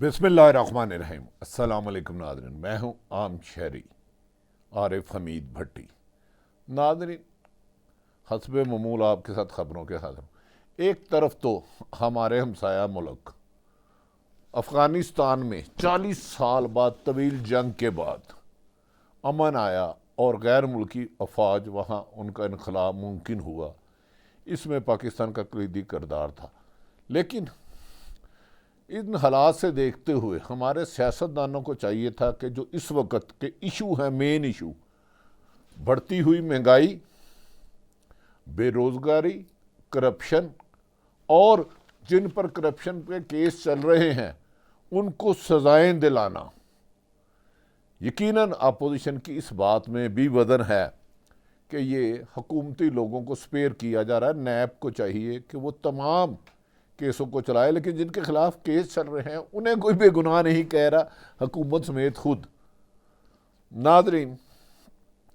बिस्मिल्लाहिर्रहमानिर्रहीम। अस्सलाम वालेकुम नाज़रीन, मैं हूँ आम शहरी आरिफ हमीद भट्टी। नाज़रीन, हस्बे ममूल आपके साथ ख़बरों के हाजिर हूँ। एक तरफ तो हमारे हमसाया मुल्क अफ़गानिस्तान में 40 साल बाद तवील जंग के बाद अमन आया और गैर मुल्की अफवाज वहाँ उनका इनकलाब मुमकिन हुआ, इसमें पाकिस्तान का कलीदी किरदार था। लेकिन इन हालात से देखते हुए हमारे सियासतदानों को चाहिए था कि जो इस वक्त के इशू हैं, मेन इशू बढ़ती हुई महंगाई, बेरोज़गारी, करप्शन और जिन पर करप्शन पे केस चल रहे हैं उनको सजाएं दिलाना। यकीनन अपोजिशन की इस बात में भी वजन है कि ये हुकूमती लोगों को स्पेयर किया जा रहा है। नैब को चाहिए कि वो तमाम केसों को चलाए, लेकिन जिनके खिलाफ केस चल रहे हैं उन्हें कोई बेगुनाह नहीं कह रहा, हुकूमत समेत खुद। नाज़रीन,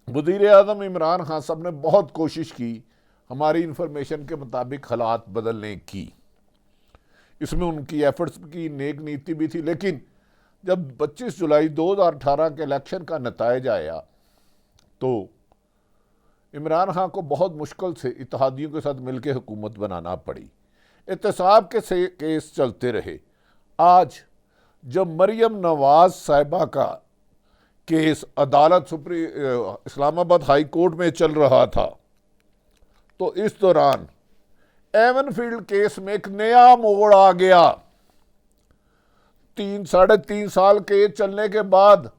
वज़ीर आज़म इमरान खान साहब ने बहुत कोशिश की हमारी इंफॉर्मेशन के मुताबिक हालात बदलने की, इसमें उनकी एफर्ट्स की नेक नीति भी थी। लेकिन जब 25 जुलाई 2018 के इलेक्शन का नतीजा आया तो इमरान खान को बहुत मुश्किल से इत्तेहादियों के साथ मिलकर हुकूमत बनाना पड़ी। एहतसाब के से केस चलते रहे। आज जब मरियम नवाज साहिबा का केस अदालत इस्लामाबाद हाई कोर्ट में चल रहा था, तो इस दौरान एवनफील्ड केस में एक नया मोड़ आ गया। 3-3.5 साल केस चलने के बाद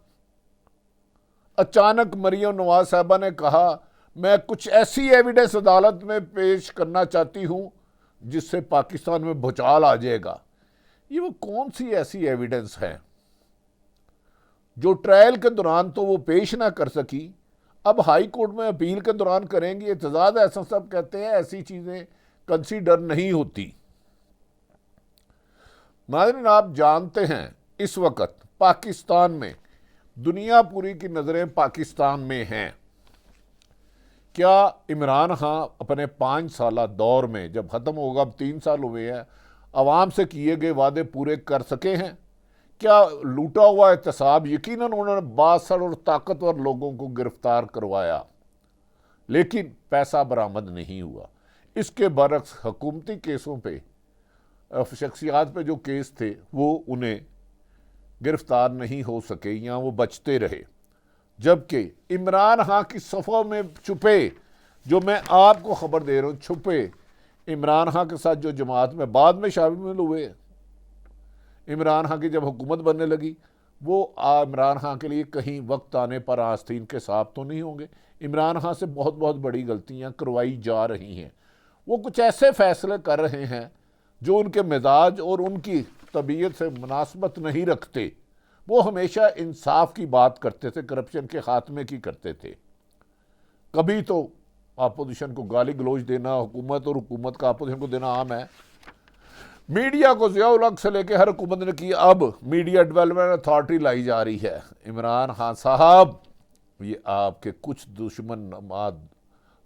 अचानक मरियम नवाज साहिबा ने कहा, मैं कुछ ऐसी एविडेंस अदालत में पेश करना चाहती हूं जिससे पाकिस्तान में भूचाल आ जाएगा। ये वो कौन सी ऐसी एविडेंस है जो ट्रायल के दौरान तो वो पेश ना कर सकी, अब हाई कोर्ट में अपील के दौरान करेंगी। एतजाज ऐसा सब कहते हैं ऐसी चीजें कंसीडर नहीं होती। नाज़रीन, आप जानते हैं इस वक्त पाकिस्तान में दुनिया पूरी की नजरें पाकिस्तान में हैं। क्या इमरान खान अपने 5 साला दौर में, जब ख़त्म होगा, अब 3 साल हुए हैं, अवाम से किए गए वादे पूरे कर सके हैं? क्या लूटा हुआ एहतसाब, यकीनन उन्होंने बासर और ताकतवर लोगों को गिरफ्तार करवाया लेकिन पैसा बरामद नहीं हुआ। इसके बरक्स हुकूमती केसों पे, शख्सियात पे जो केस थे वो उन्हें गिरफ्तार नहीं हो सके या वो बचते रहे। जबकि इमरान खान की सफ़ों में छुपे, जो मैं आपको खबर दे रहा हूँ, छुपे इमरान खान के साथ जो जमात में बाद में शामिल हुए, इमरान खान की जब हुकूमत बनने लगी, वो इमरान खान के लिए कहीं वक्त आने पर आस्तीन के साथ तो नहीं होंगे। इमरान खान से बहुत बहुत बड़ी गलतियां करवाई जा रही हैं। वो कुछ ऐसे फैसले कर रहे हैं जो उनके मिजाज और उनकी तबीयत से मुनासबत नहीं रखते। वो हमेशा इंसाफ की बात करते थे, करप्शन के खात्मे की करते थे। कभी तो अपोजिशन को गाली गलौज देना, हुकूमत और हुकूमत का अपोजिशन को देना आम है। मीडिया को ज़िया-उल-हक से लेकर हर हुकूमत ने की। अब मीडिया डेवलपमेंट अथॉरिटी लाई जा रही है। इमरान खान साहब, ये आपके कुछ दुश्मन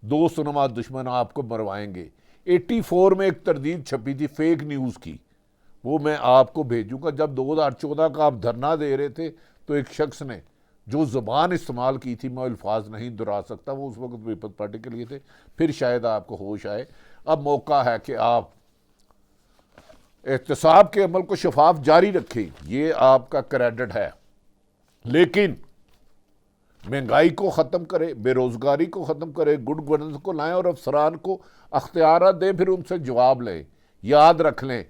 दोस्त नुमा दुश्मन आपको मरवाएंगे। 84 में एक तरदीद छपी थी फेक न्यूज़ की, वो मैं आपको भेजूंगा। जब 2014 का आप धरना दे रहे थे तो एक शख्स ने जो ज़बान इस्तेमाल की थी, मैं अल्फाज नहीं दोहरा सकता, वो उस वक्त पीपल्स पार्टी के लिए थे। फिर शायद आपको होश आए। अब मौका है कि आप एहतसाब के अमल को शफाफ जारी रखें, ये आपका क्रेडिट है। लेकिन महंगाई को ख़त्म करें, बेरोज़गारी को ख़त्म करें, गुड गवर्नेंस को लाएं और अफसरान को अख्तियार दें, फिर उनसे जवाब लें। याद रख लें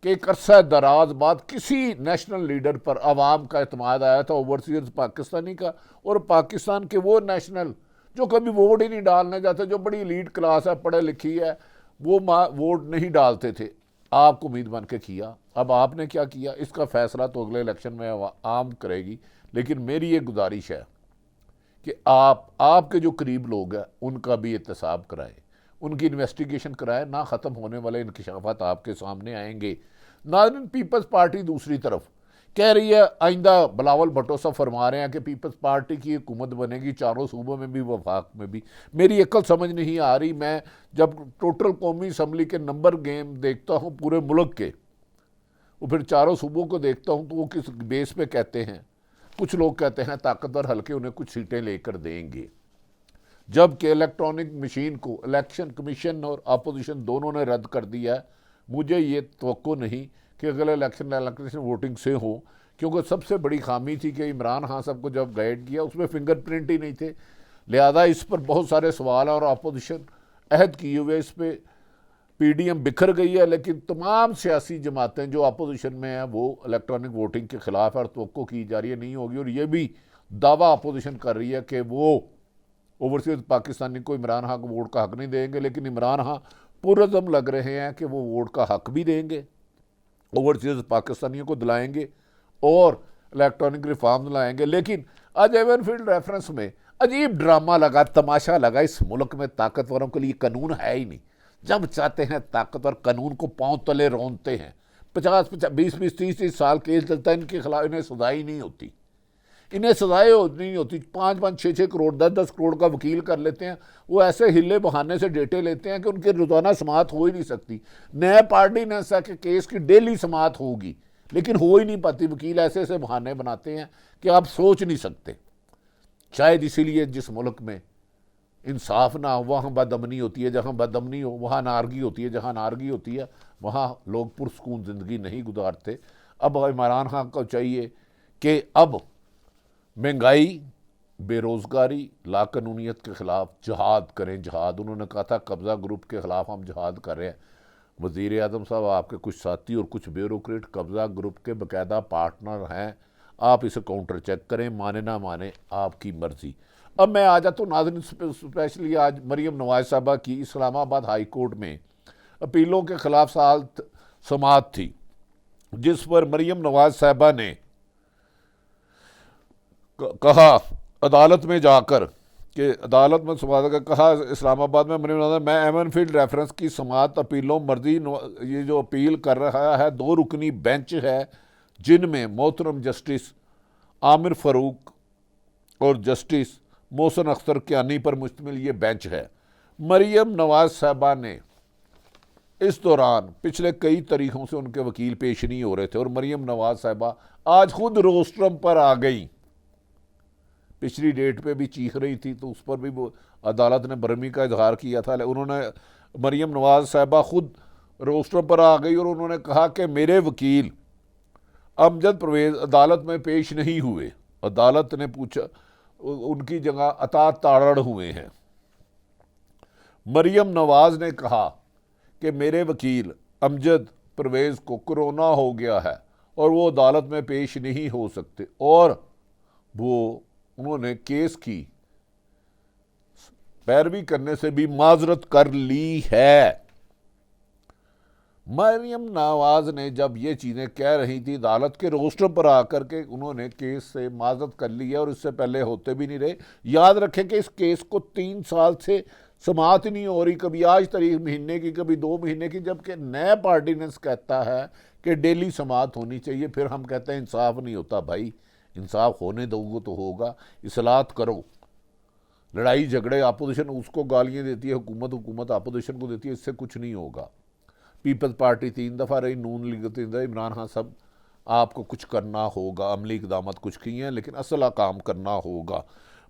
कि एक अरसा दराज बाद किसी नेशनल लीडर पर आवाम का एतमाद आया था, ओवरसीज पाकिस्तानी का, और पाकिस्तान के वो नेशनल जो कभी वोट ही नहीं डालने जाते, जो बड़ी लीड क्लास है, पढ़े लिखी है, वो वोट नहीं डालते थे, आपको उम्मीद बन के किया। अब आपने क्या किया, इसका फैसला तो अगले इलेक्शन में आम करेगी। लेकिन मेरी ये गुजारिश है कि आपके जो करीब लोग हैं उनका भी एहतसाब कराएं, उनकी इन्वेस्टिगेशन कराएं। ना ख़त्म होने वाले इंकशाफात आपके सामने आएंगे। नाज़रीन, पीपल्स पार्टी दूसरी तरफ कह रही है, आइंदा बिलावल भुट्टो साहब फरमा रहे हैं कि पीपल्स पार्टी की हुकूमत बनेगी चारों सूबों में भी, वफाक में भी। मेरी अक्ल समझ नहीं आ रही। मैं जब टोटल कौमी असम्बली के नंबर गेम देखता हूँ पूरे मुल्क के, वो फिर चारों सूबों को देखता हूँ तो वो किस बेस पे कहते हैं। कुछ लोग कहते हैं ताकतवर हल्के उन्हें कुछ सीटें लेकर देंगे, जबकि इलेक्ट्रॉनिक मशीन को इलेक्शन कमीशन और अपोजिशन दोनों ने रद्द कर दिया है। मुझे ये तवक्को नहीं कि अगले इलेक्शन वोटिंग से हो, क्योंकि सबसे बड़ी खामी थी कि इमरान खान सबको जब गाइड किया उसमें फिंगरप्रिंट ही नहीं थे, लिहाजा इस पर बहुत सारे सवाल और अपोजिशन अहद किए हुए इस पर पीडीएम बिखर गई है। लेकिन तमाम सियासी जमातें जो अपोजिशन में हैं वो इलेक्ट्रॉनिक वोटिंग के खिलाफ है और तवक्को की जा रही है नहीं होगी। और ये भी दावा अपोजिशन कर रही है कि वो ओवरसीज पाकिस्तानी को इमरान खान को वोट का हक नहीं देंगे, लेकिन इमरान खान पुरज़म लग रहे हैं कि वो वोट का हक भी देंगे, ओवरसीज पाकिस्तानियों को दिलाएंगे और इलेक्ट्रॉनिक रिफॉर्म दिलाएंगे। लेकिन आज एवनफील्ड रेफरेंस में अजीब ड्रामा लगा, तमाशा लगा। इस मुल्क में ताकतवरों के लिए कानून है ही नहीं, जब चाहते हैं ताकतवर कानून को पांव तले रौंदते हैं। 50-50, 20-20, 30-30 साल केस चलता है इनके खिलाफ, इन्हें सजाई नहीं होती, इन्हें सजाएं नहीं होती। 5-5, 6-6 करोड़ 10-10 करोड़ का वकील कर लेते हैं। वो ऐसे हिले बहाने से डेटे लेते हैं कि उनकी रोजाना समाअत हो ही नहीं सकती। नए ऑर्डिनेंस है कि केस की डेली समाअत होगी, लेकिन हो ही नहीं पाती। वकील ऐसे ऐसे बहाने बनाते हैं कि आप सोच नहीं सकते। शायद इसीलिए जिस मुल्क में इंसाफ ना हो वहाँ बदअमनी होती है, जहाँ बदअमनी हो वहाँ नारगी होती है, जहाँ नारगी होती है वहाँ लोग पुरसकून ज़िंदगी नहीं गुजारते। अब इमरान खान को चाहिए कि अब महंगाई, बेरोज़गारी, लाकानूनियत के ख़िलाफ़ जहाद करें। जहाद उन्होंने कहा था कब्ज़ा ग्रुप के ख़िलाफ़ हम जहाद कर रहे हैं। वज़ीर आज़म साहब, आपके कुछ साथी और कुछ ब्यूरोक्रेट कब्ज़ा ग्रुप के बाकायदा पार्टनर हैं, आप इसे काउंटर चेक करें, माने ना माने आपकी मर्ज़ी। अब मैं आ जाता हूँ नाज़रीन, स्पेशली आज मरीम नवाज़ साहबा की इस्लामाबाद हाई कोर्ट में अपीलों के ख़िलाफ़ समाअत थी, जिस पर मरीम नवाज़ साहबा ने कहा अदालत में जाकर कि अदालत में समाअत का कहा इस्लामाबाद में मरीम नवाज़, मैं एवनफील्ड रेफरेंस की समाअत अपीलों मर्जी ये जो अपील कर रहा है 2 रुकनी बेंच है, जिनमें मोहतरम जस्टिस आमिर फ़ारूक और जस्टिस मोहसिन अख्तर कियानी पर मुश्तमिल ये बेंच है। मरीम नवाज़ साहबा ने इस दौरान पिछले कई तारीखों से उनके वकील पेश नहीं हो रहे थे और मरीम नवाज़ साहबा आज खुद रोस्ट्रम पर आ गई। पिछली डेट पे भी चीख रही थी तो उस पर भी वो अदालत ने बरहमी का इजहार किया था। उन्होंने मरीम नवाज़ साहबा खुद रोस्ट्रम पर आ गई और उन्होंने कहा कि मेरे वकील अमजद परवेज़ अदालत में पेश नहीं हुए। अदालत ने पूछा, उनकी जगह अता ताड़ड़ हुए हैं। मरीम नवाज़ ने कहा कि मेरे वकील अमजद परवेज़ को कोरोना हो गया है और वो अदालत में पेश नहीं हो सकते, और वो उन्होंने केस की पैरवी करने से भी माजरत कर ली है। मरीम नवाज़ ने जब ये चीज़ें कह रही थी अदालत के रोस्टर पर आकर के उन्होंने केस से माजरत कर ली है और इससे पहले होते भी नहीं रहे। याद रखें कि इस केस को 3 साल से समाअत नहीं हो रही, कभी आज तारीख महीने की, कभी 2 महीने की, जबकि नया ऑर्डिनेंस कहता है कि डेली समाअत होनी चाहिए। फिर हम कहते हैं इंसाफ नहीं होता। भाई इंसाफ होने दोगे तो होगा, इस्लाहत करो। लड़ाई झगड़े अपोजिशन उसको गालियाँ देती है, हुकूमत अपोजिशन को देती है, इससे कुछ नहीं होगा। पीपल्स पार्टी 3 दफ़ा रही, नून लीग 3 दफ़ा, इमरान खान सब आपको कुछ करना होगा। अमली इक़दामत कुछ किए हैं लेकिन असला काम करना होगा।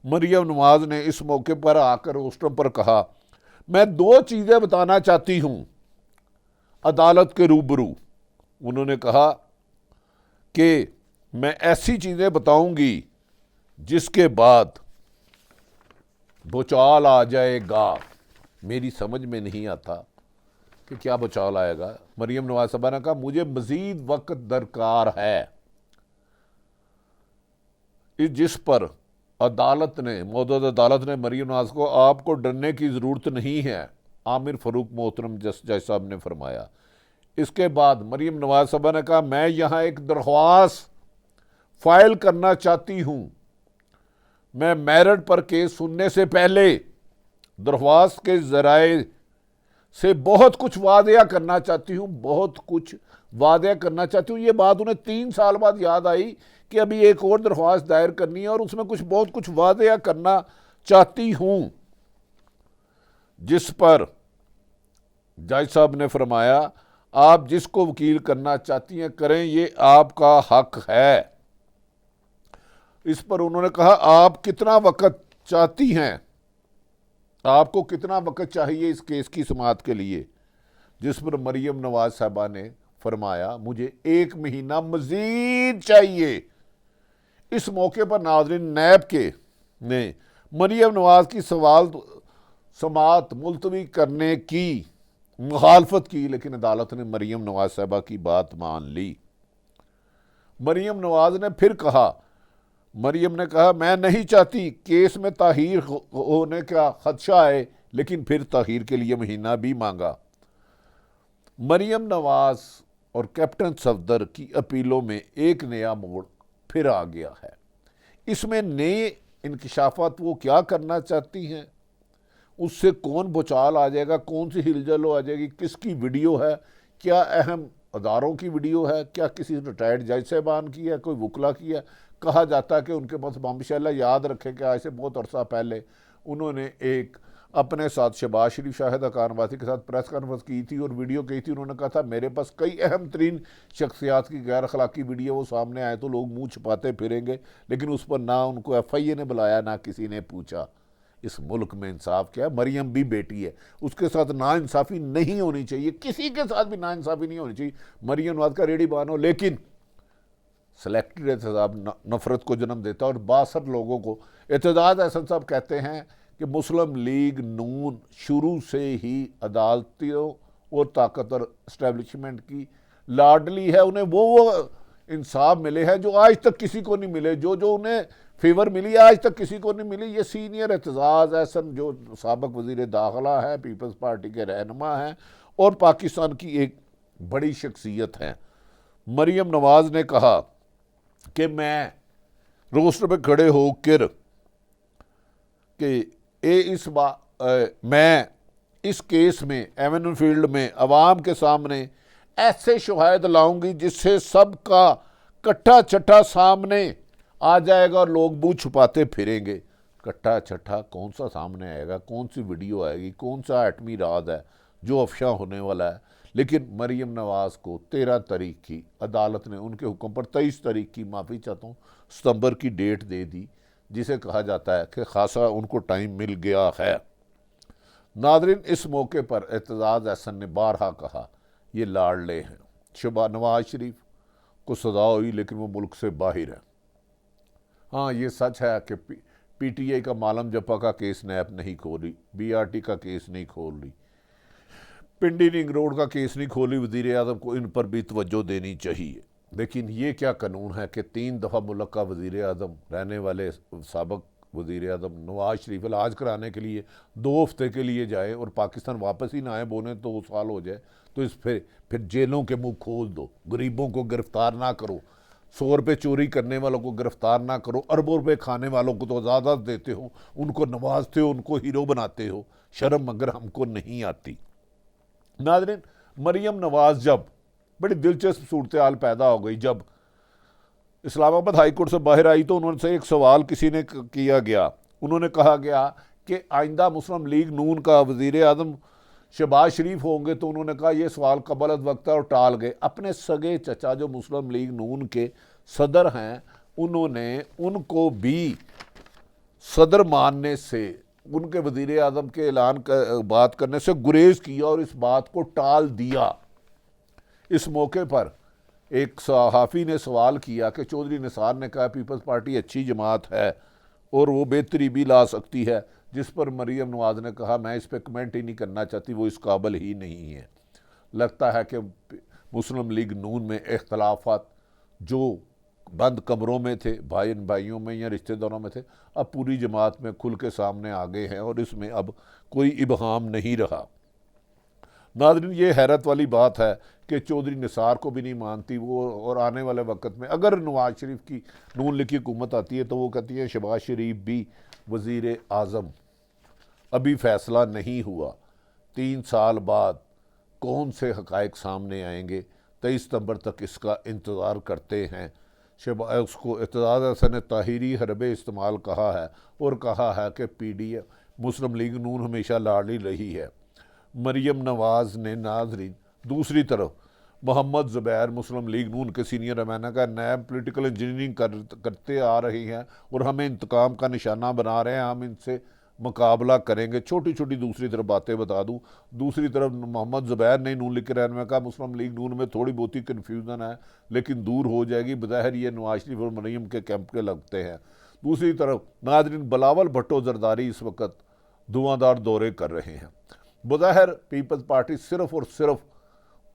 मरीम नवाज़ ने इस मौके पर आकर रोस्ट्रम पर कहा, मैं 2 चीज़ें बताना चाहती हूँ अदालत के रूबरू। उन्होंने कहा कि मैं ऐसी चीज़ें बताऊंगी जिसके बाद भूचाल आ जाएगा। मेरी समझ में नहीं आता कि क्या भूचाल आएगा। मरीम नवाज़ साहबा ने कहा मुझे मज़ीद वक्त दरकार है, जिस पर अदालत ने, मौजूदा अदालत ने मरीम नवाज़ को आपको डरने की ज़रूरत नहीं है, आमिर फ़ारूक मोहतरम जज साहब ने फरमाया। इसके बाद मरीम नवाज़ साहबा ने कहा मैं यहाँ एक दरख्वास्त फाइल करना चाहती हूँ। मैं मेरिट पर केस सुनने से पहले दरख्वास्त के ज़राए से बहुत कुछ वादया करना चाहती हूँ, बहुत कुछ वादया करना चाहती हूँ। ये बात उन्हें 3 साल बाद याद आई कि अभी एक और दरख्वास्त दायर करनी है और उसमें बहुत कुछ वादया करना चाहती हूँ, जिस पर जज साहब ने फरमाया आप जिसको वकील करना चाहती हैं करें, ये आपका हक है। इस पर उन्होंने कहा, आप कितना वक्त चाहती हैं, आपको कितना वक्त चाहिए इस केस की समाअत के लिए? जिस पर मरियम नवाज साहबा ने फरमाया, मुझे 1 महीना मजीद चाहिए। इस मौके पर नाज़रीन, नैब के ने मरियम नवाज की सवाल समाअत मुलतवी करने की मुखालफत की, लेकिन अदालत ने मरियम नवाज साहबा की बात मान ली। मरियम नवाज ने फिर कहा, मरियम ने कहा, मैं नहीं चाहती केस में ताहीर होने का खदशा है, लेकिन फिर ताहीर के लिए महीना भी मांगा। मरियम नवाज और कैप्टन सफदर की अपीलों में एक नया मोड़ फिर आ गया है। इसमें नए इंकशाफात वो क्या करना चाहती हैं, उससे कौन भूचाल आ जाएगा, कौन सी हिलजल आ जाएगी, किसकी वीडियो है, क्या अहम अदारों की वीडियो है, क्या किसी रिटायर्ड जज साहबान की है, कोई वकला की है। कहा जाता है कि उनके पास माशाल्लाह, याद रखें कि आज से बहुत अरसा पहले उन्होंने एक अपने साथ शहबाज शरीफ शाहिद खानवासी के साथ प्रेस कॉन्फ्रेंस की थी और वीडियो की थी। उन्होंने कहा था, मेरे पास कई अहम तरीन शख्सियात की गैर अखलाकी वीडियो वो सामने आए तो लोग मुंह छुपाते फिरेंगे, लेकिन उस पर ना उनको FIA ने बुलाया, ना किसी ने पूछा। इस मुल्क में इंसाफ क्या है? मरियम भी बेटी है, उसके साथ नाइंसाफ़ी नहीं होनी चाहिए, किसी के साथ भी नाइंसाफ़ी नहीं होनी चाहिए। मरियम नवाज का रेडी बानो, लेकिन सेलेक्टेड एहतजाज नफरत को जन्म देता है। और 62 लोगों को एतजाज अहसन साहब कहते हैं कि मुस्लिम लीग नून शुरू से ही अदालतियों और ताकतवर इस्टेब्लिशमेंट की लाडली है। उन्हें वो इंसाफ मिले हैं जो आज तक किसी को नहीं मिले, जो उन्हें फेवर मिली आज तक किसी को नहीं मिली। ये सीनियर एतजाज अहसन जो साबिक वज़ीर दाखिला है, पीपल्स पार्टी के रहनुमा हैं और पाकिस्तान की एक बड़ी शख्सियत हैं। मरियम नवाज ने कहा कि मैं रोस्टर पे खड़े होकर कि मैं इस केस में एवेन्यू फील्ड में अवाम के सामने ऐसे शहायद लाऊंगी जिससे सबका कट्ठा छट्ठा सामने आ जाएगा और लोग मुंह छुपाते फिरेंगे। कट्ठा छट्ठा कौन सा सामने आएगा, कौन सी वीडियो आएगी, कौन सा एटमी राज है जो अफशा होने वाला है। लेकिन मरियम नवाज को 13 तारीख की अदालत ने उनके हुक्म पर 23 तारीख की, माफ़ी चाहता हूँ, सितंबर की डेट दे दी, जिसे कहा जाता है कि खासा उनको टाइम मिल गया है। नादरीन, इस मौके पर एतजाज अहसन ने बारहा कहा, ये लाडले हैं। नवाज शरीफ को सजा हुई लेकिन वो मुल्क से बाहर है। हाँ, ये सच है कि PTI का मालम जप्पा का केस नैब नहीं खोली, BRT का केस नहीं खोल रही, पिंडी रिंग रोड का केस नहीं खोली। वज़ीर आज़म को इन पर भी तवज्जो देनी चाहिए। लेकिन ये क्या कानून है कि 3 दफ़ा मुल्क का वज़ीर आज़म रहने वाले साबिक़ वज़ीर आज़म नवाज शरीफ इलाज कराने के लिए 2 हफ्ते के लिए जाए और पाकिस्तान वापस ही ना आए, बोने 2 साल हो जाए, तो इस फिर जेलों के मुंह खोल दो, गरीबों को गिरफ्तार ना करो, 100 रुपये चोरी करने वालों को गिरफ्तार ना करो, अरबों रुपये खाने वालों को तो इजाज़त देते हो, उनको नवाजते हो, उनको हीरो बनाते हो। शर्म मगर हमको नहीं आती। नाज़रीन, मरियम नवाज जब बड़ी दिलचस्प सूरत हाल पैदा हो गई, जब इस्लामाबाद हाई कोर्ट से बाहर आई तो उन्होंने एक सवाल किसी ने किया गया, उन्होंने कहा गया कि आइंदा मुस्लिम लीग नून का वज़ीर आज़म शहबाज शरीफ होंगे, तो उन्होंने कहा यह सवाल कबल वक्त है और टाल गए। अपने सगे चचा जो मुस्लिम लीग नून के सदर हैं, उन्होंने उनको भी सदर मानने से, उनके वज़ीर आज़म के ऐलान बात करने से गुरेज किया और इस बात को टाल दिया। इस मौके पर एक सहाफ़ी ने सवाल किया कि चौधरी निसार ने कहा पीपल्स पार्टी अच्छी जमात है और वो बेहतरी भी ला सकती है, जिस पर मरियम नवाज ने कहा मैं इस पर कमेंट ही नहीं करना चाहती, वो इस काबिल ही नहीं है। लगता है कि मुस्लिम लीग नून में इख्तलाफात जो बंद कमरों में थे, भाइयों में या रिश्तेदारों में थे, अब पूरी जमात में खुल के सामने आ गए हैं और इसमें अब कोई इबहाम नहीं रहा। नाज़रीन, ये हैरत वाली बात है कि चौधरी निसार को भी नहीं मानती वो, और आने वाले वक्त में अगर नवाज शरीफ की नून लीग की हुकूमत आती है तो वो कहती है शहबाज शरीफ भी वज़ीर आज़म। अभी फ़ैसला नहीं हुआ, 3 साल बाद कौन से हक़ाइक़ सामने आएंगे, 23 सितंबर तक इसका इंतज़ार करते हैं। उसको एतजाज अहसन ने ताहीरी हरबे इस्तेमाल कहा है और कहा है कि PDM मुस्लिम लीग नून हमेशा लाडली रही है। मरियम नवाज ने नाज़रीन दूसरी तरफ मोहम्मद ज़ुबैर मुस्लिम लीग नून के सीनियर रमाना का नैब पॉलिटिकल इंजीनियरिंग करते आ रही हैं और हमें इंतकाम का निशाना बना रहे हैं, हम इनसे मुकाबला करेंगे। छोटी छोटी दूसरी तरफ बातें बता दूं, दूसरी तरफ मोहम्मद ज़ुबैर ने नून लीग के रहनुमा का मुस्लिम लीग नून में थोड़ी बहुत ही कन्फ्यूज़न है लेकिन दूर हो जाएगी, बज़ाहिर ये नवाज शरीफ और मरीम के कैंप के लगते हैं। दूसरी तरफ नाज़रीन बिलावल भुट्टो जरदारी इस वक्त धुआंधार दौरे कर रहे हैं। बज़ाहिर पीपल्स पार्टी सिर्फ और सिर्फ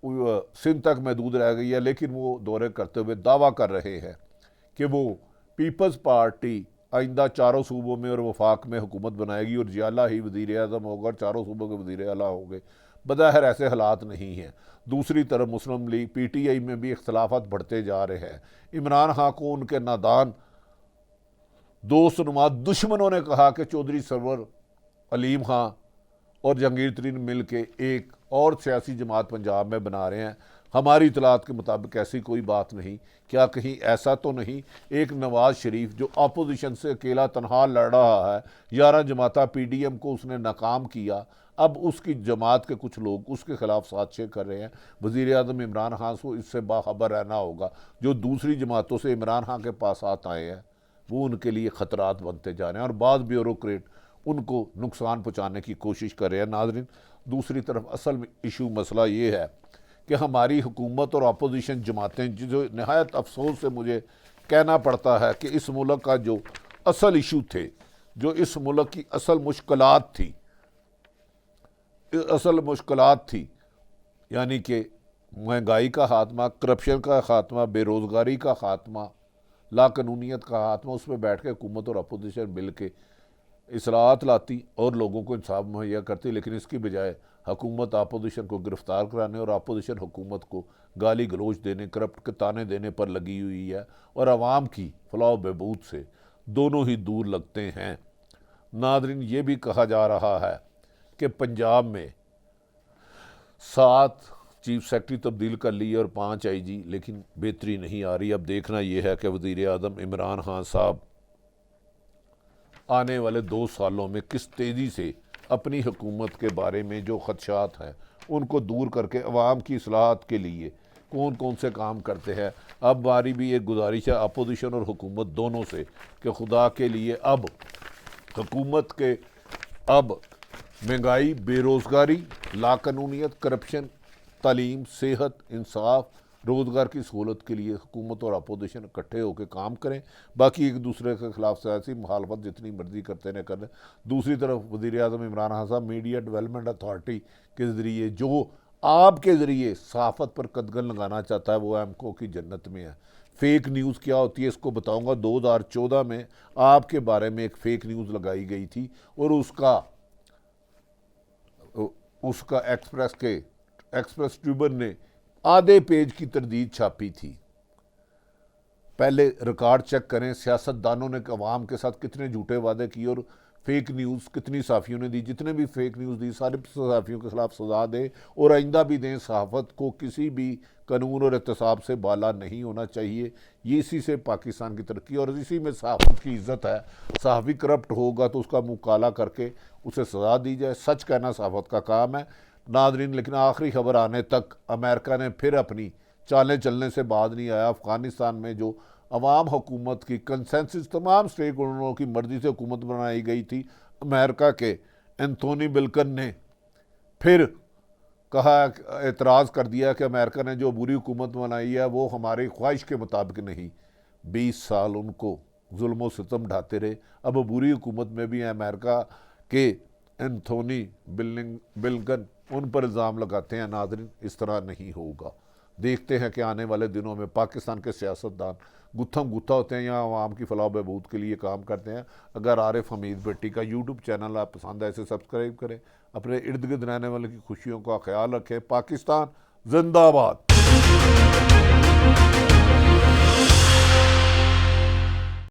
सिंध तक महदूद रह गई है, लेकिन वो दौरे करते हुए दावा कर रहे हैं कि वो पीपल्स पार्टी आइंदा चारों सूबों में और वफाक में हुकूमत बनाएगी और जियाला ही वज़ीर आज़म होगा, चारों सूबों के वज़ीर आला होंगे। बज़ाहिर ऐसे हालात नहीं हैं। दूसरी तरफ मुस्लिम लीग PTI में भी इख्तलाफात बढ़ते जा रहे हैं। इमरान खान को उनके नादान दोस्त नुमा दुश्मनों ने कहा कि चौधरी सरवर अलीम खां और जहांगीर तरीन मिल के एक और सियासी जमात पंजाब में बना रहे हैं। हमारी इतलात के मुताबिक ऐसी कोई बात नहीं। क्या कहीं ऐसा तो नहीं एक नवाज शरीफ जो अपोजिशन से अकेला तनहा लड़ रहा है, 11 जमाता PDM को उसने नाकाम किया, अब उसकी जमात के कुछ लोग उसके खिलाफ साजिशें कर रहे हैं। वज़ीर आज़म इमरान खान को इससे बाखबर रहना होगा। जो दूसरी जमातों से इमरान खान के पास हाथ आए हैं वो उनके लिए ख़तरात बनते जा रहे हैं और बाद ब्यूरोक्रेट उनको नुकसान पहुँचाने की कोशिश कर रहे हैं। नाज़रीन, दूसरी तरफ असल इशू मसला ये है कि हमारी हुकूमत और अपोजिशन जमातें, जो नहायत अफसोस से मुझे कहना पड़ता है कि इस मुल्क का जो असल इशू थे, जो इस मुल्क की असल मुश्किलात थी, यानी कि महंगाई का खात्मा, करप्शन का खात्मा, बेरोज़गारी का खात्मा, लाकानूनियत का खात्मा, उस पर बैठ के हुकूमत और अपोजिशन मिल के इस्लाहत लाती और लोगों को इंसाफ मुहैया करती। लेकिन इसकी बजाय हुकूमत अपोजिशन को गिरफ्तार कराने और अपोजिशन हुकूमत को गाली गलोच देने, करप्ट के ताने देने पर लगी हुई है और आवाम की फलाह बहबूद से दोनों ही दूर लगते हैं। नादरीन, ये भी कहा जा रहा है कि पंजाब में 7 चीफ सेक्रेटरी तब्दील कर ली और 5 IG, लेकिन बेहतरी नहीं आ रही। अब देखना यह है कि वज़ीर आज़म इमरान खान साहब आने वाले 2 सालों में किस तेज़ी से अपनी हुकूमत के बारे में जो खदशात हैं उनको दूर करके अवाम की इस्लाहत के लिए कौन कौन से काम करते हैं। अब हमारी भी एक गुजारिश है अपोजिशन और हुकूमत दोनों से कि खुदा के लिए अब हुकूमत के अब महंगाई, बेरोज़गारी, लाकानूनियत, करप्शन, तालीम, सेहत, इंसाफ, रोज़गार की सहूलत के लिए हुकूमत और अपोजिशन इकट्ठे होकर काम करें। बाकी एक दूसरे के खिलाफ सियासी मुखालफत जितनी मर्जी करते न करें। दूसरी तरफ वज़ीर आज़म इमरान खान साहब मीडिया डेवलपमेंट अथॉरिटी के ज़रिए जो आपके ज़रिए सहाफ़त पर कदगन लगाना चाहता है वो एमको की जन्नत में है। फ़ेक न्यूज़ क्या होती है इसको बताऊँगा। 2014 में आपके बारे में एक फ़ेक न्यूज़ लगाई गई थी और उसका एक्सप्रेस ट्रिब्यून ने आधे पेज की तरदीद छापी थी। पहले रिकॉर्ड चेक करें, सियासतदानों ने अवाम के साथ कितने झूठे वादे किए और फेक न्यूज़ कितनी सहाफ़ियों ने दी। जितने भी फेक न्यूज़ दी सारे सहाफ़ियों के खिलाफ सज़ा दें और आइंदा भी दें। सहाफ़त को किसी भी कानून और एहतसाब से बाला नहीं होना चाहिए। ये इसी से पाकिस्तान की तरक्की और इसी में सहाफ़त की इज़्ज़त है। सहाफ़ी करप्ट होगा तो उसका मुँह काला करके उसे सज़ा दी जाए। सच कहना सहाफ़त का काम है। नादरीन, लेकिन आखिरी खबर आने तक अमेरिका ने फिर अपनी चालें चलने से बाद नहीं आया। अफ़गानिस्तान में जो अवाम हुकूमत की कंसेंसस तमाम स्टेक होल्डरों की मर्ज़ी से हुकूमत बनाई गई थी, अमेरिका के एंथोनी बिल्कन ने फिर कहा, एतराज़ कर दिया कि अमेरिका ने जो बुरी हुकूमत बनाई है वो हमारी ख्वाहिश के मुताबिक नहीं। 20 साल उनको जुल्म व सितम ढाते रहे। अब बुरी हुकूमत में भी अमेरिका के एंथोनी बिल्कन उन पर इल्ज़ाम लगाते हैं। नाज़रीन, इस तरह नहीं होगा। देखते हैं कि आने वाले दिनों में पाकिस्तान के सियासतदान गुत्थम गुत्था होते हैं या आवाम की फलाह बहबूद के लिए काम करते हैं। अगर आरिफ हमीद भट्टी का यूट्यूब चैनल आप पसंद है इसे सब्सक्राइब करें। अपने इर्द गिर्द रहने वाले की खुशियों का ख्याल रखें। पाकिस्तान जिंदाबाद।